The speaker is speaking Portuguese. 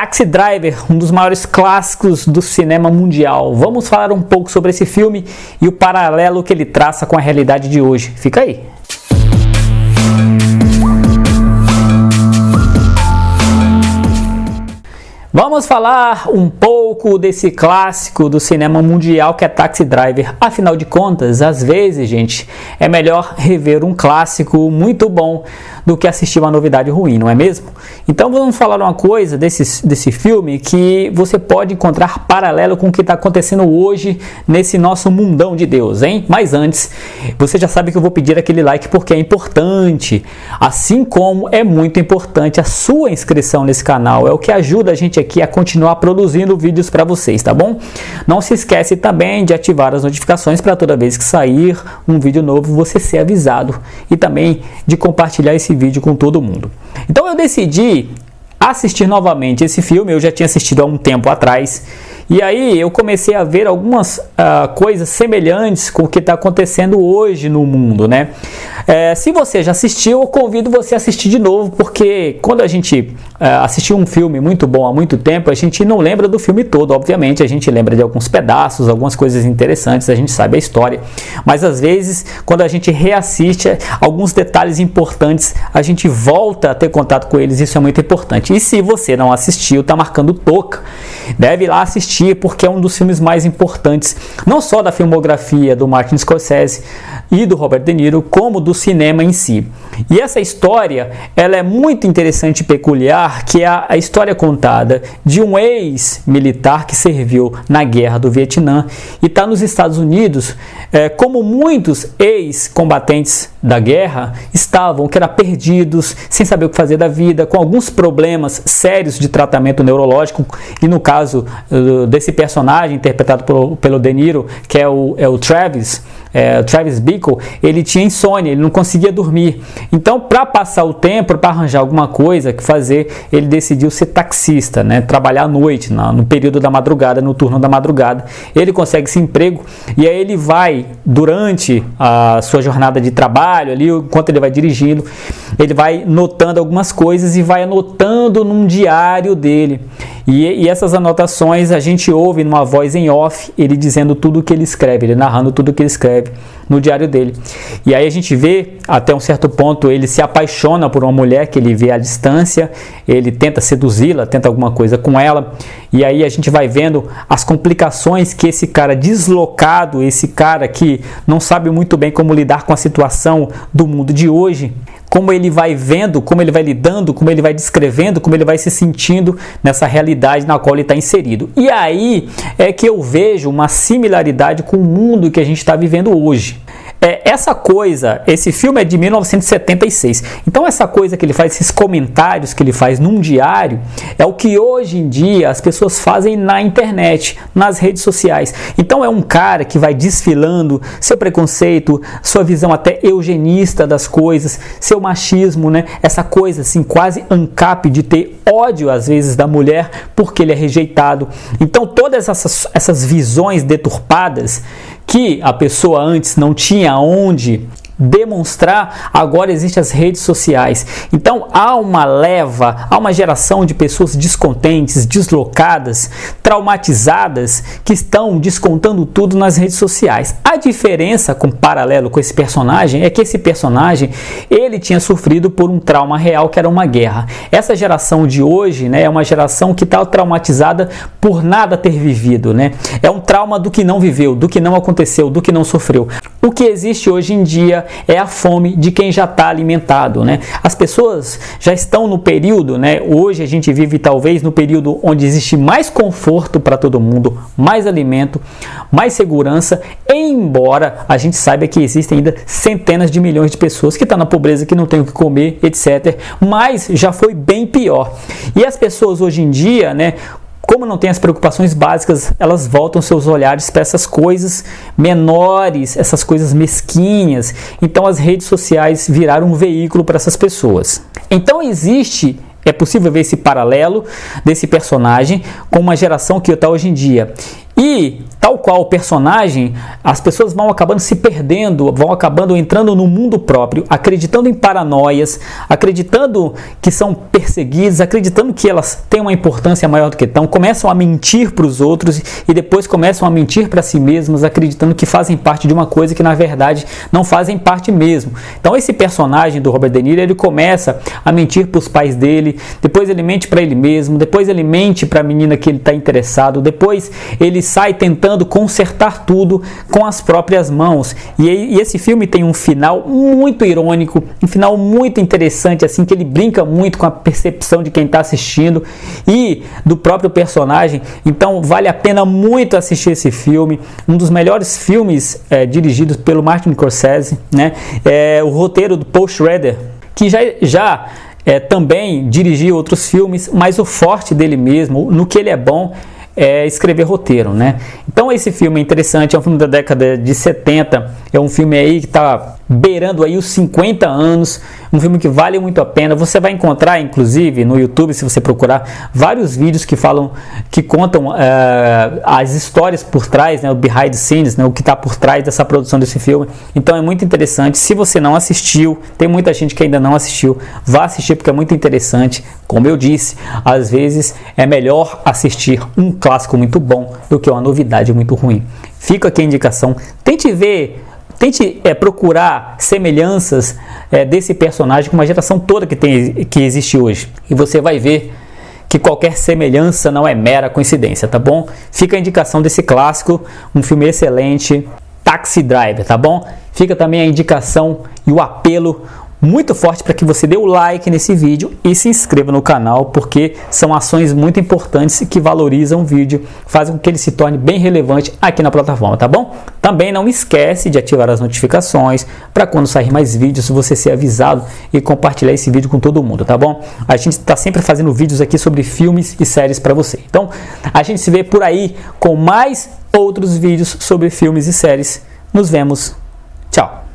Taxi Driver, um dos maiores clássicos do cinema mundial. Vamos falar um pouco sobre esse filme e o paralelo que ele traça com a realidade de hoje. Fica aí. Vamos falar um pouco desse clássico do cinema mundial que é Taxi Driver. Afinal de contas, às vezes, gente, é melhor rever um clássico muito bom do que assistir uma novidade ruim, não é mesmo? Então vamos falar uma coisa desse filme que você pode encontrar paralelo com o que está acontecendo hoje nesse nosso mundão de Deus, hein? Mas antes, você já sabe que eu vou pedir aquele like porque é importante, assim como é muito importante a sua inscrição nesse canal, é o que ajuda a gente aqui a continuar produzindo vídeos para vocês, tá bom? Não se esquece também de ativar as notificações para toda vez que sair um vídeo novo você ser avisado e também de compartilhar esse vídeo com todo mundo. Então eu decidi assistir novamente esse filme, eu já tinha assistido há um tempo atrás, e aí eu comecei a ver algumas coisas semelhantes com o que está acontecendo hoje no mundo, né? Se você já assistiu, eu convido você a assistir de novo, porque quando a gente assistiu um filme muito bom há muito tempo, a gente não lembra do filme todo, obviamente, a gente lembra de alguns pedaços, algumas coisas interessantes, a gente sabe a história, mas às vezes, quando a gente reassiste, alguns detalhes importantes, a gente volta a ter contato com eles, isso é muito importante. E se você não assistiu, tá marcando toca, deve ir lá assistir, porque é um dos filmes mais importantes, não só da filmografia do Martin Scorsese e do Robert De Niro, como do cinema em si. E essa história, ela é muito interessante e peculiar, que é a história contada de um ex-militar que serviu na guerra do Vietnã e está nos Estados Unidos, como muitos ex-combatentes da guerra estavam, que eram perdidos, sem saber o que fazer da vida, com alguns problemas sérios de tratamento neurológico, e no caso desse personagem interpretado pelo De Niro, que é o Travis Bickle, ele tinha insônia, ele não conseguia dormir. Então, para passar o tempo, para arranjar alguma coisa que fazer, ele decidiu ser taxista, né? Trabalhar à noite, no período da madrugada, no turno da madrugada. Ele consegue esse emprego e aí ele vai, durante a sua jornada de trabalho, ali, enquanto ele vai dirigindo, ele vai notando algumas coisas e vai anotando num diário dele. E essas anotações a gente ouve numa voz em off, ele dizendo tudo o que ele escreve, ele narrando tudo o que ele escreve no diário dele. E aí a gente vê, até um certo ponto, ele se apaixona por uma mulher que ele vê à distância, ele tenta seduzi-la, tenta alguma coisa com ela, e aí a gente vai vendo as complicações que esse cara deslocado, esse cara que não sabe muito bem como lidar com a situação do mundo de hoje, como ele vai vendo, como ele vai lidando, como ele vai descrevendo, como ele vai se sentindo nessa realidade na qual ele está inserido. E aí é que eu vejo uma similaridade com o mundo que a gente está vivendo hoje. Essa coisa, esse filme é de 1976, então essa coisa que ele faz, esses comentários que ele faz num diário, é o que hoje em dia as pessoas fazem na internet, nas redes sociais. Então é um cara que vai desfilando seu preconceito, sua visão até eugenista das coisas, seu machismo, né? Essa coisa assim, quase ANCAP de ter ódio às vezes da mulher porque ele é rejeitado. Então todas essas visões deturpadas que a pessoa antes não tinha onde demonstrar, agora existem as redes sociais. Então há uma geração de pessoas descontentes, deslocadas, traumatizadas, que estão descontando tudo nas redes sociais. A diferença, com paralelo com esse personagem, é que esse personagem, ele tinha sofrido por um trauma real, que era uma guerra. Essa geração de hoje, né, é uma geração que está traumatizada por nada ter vivido, né? É um trauma do que não viveu, do que não aconteceu, do que não sofreu. O que existe hoje em dia é a fome de quem já está alimentado, né? As pessoas já estão no período, né? Hoje a gente vive talvez no período onde existe mais conforto para todo mundo, mais alimento, mais segurança, embora a gente saiba que existem ainda centenas de milhões de pessoas que estão na pobreza, que não têm o que comer, etc. Mas já foi bem pior. E as pessoas hoje em dia, né, como não tem as preocupações básicas, elas voltam seus olhares para essas coisas menores, essas coisas mesquinhas. Então as redes sociais viraram um veículo para essas pessoas. Então é possível ver esse paralelo desse personagem com uma geração que está hoje em dia. E, tal qual o personagem, as pessoas vão acabando se perdendo, vão acabando entrando no mundo próprio, acreditando em paranoias, acreditando que são perseguidas, acreditando que elas têm uma importância maior do que estão, começam a mentir para os outros e depois começam a mentir para si mesmos, acreditando que fazem parte de uma coisa que na verdade não fazem parte mesmo. Então esse personagem do Robert De Niro, ele começa a mentir para os pais dele, depois ele mente para ele mesmo, depois ele mente para a menina que ele está interessado, depois ele sai tentando consertar tudo com as próprias mãos. E esse filme tem um final muito irônico, um final muito interessante, assim, que ele brinca muito com a percepção de quem está assistindo e do próprio personagem. Então vale a pena muito assistir esse filme, um dos melhores filmes dirigidos pelo Martin Scorsese, né? O roteiro do Paul Schrader, que já também dirigiu outros filmes, mas o forte dele mesmo, no que ele é bom, é escrever roteiro, né? Então esse filme é interessante, é um filme da década de 70, é um filme aí que está beirando aí os 50 anos, um filme que vale muito a pena. Você vai encontrar, inclusive, no YouTube, se você procurar, vários vídeos que contam as histórias por trás, né, o behind the scenes, né, o que está por trás dessa produção desse filme. Então é muito interessante. Se você não assistiu, tem muita gente que ainda não assistiu, vá assistir porque é muito interessante. Como eu disse, às vezes é melhor assistir um clássico muito bom do que uma novidade muito ruim. Fica aqui a indicação. Tente procurar semelhanças desse personagem com uma geração toda que existe hoje. E você vai ver que qualquer semelhança não é mera coincidência, tá bom? Fica a indicação desse clássico, um filme excelente, Taxi Driver, tá bom? Fica também a indicação e o apelo muito forte para que você dê o like nesse vídeo e se inscreva no canal, porque são ações muito importantes que valorizam o vídeo, fazem com que ele se torne bem relevante aqui na plataforma, tá bom? Também não esquece de ativar as notificações para quando sair mais vídeos você ser avisado e compartilhar esse vídeo com todo mundo, tá bom? A gente está sempre fazendo vídeos aqui sobre filmes e séries para você. Então, a gente se vê por aí com mais outros vídeos sobre filmes e séries. Nos vemos. Tchau!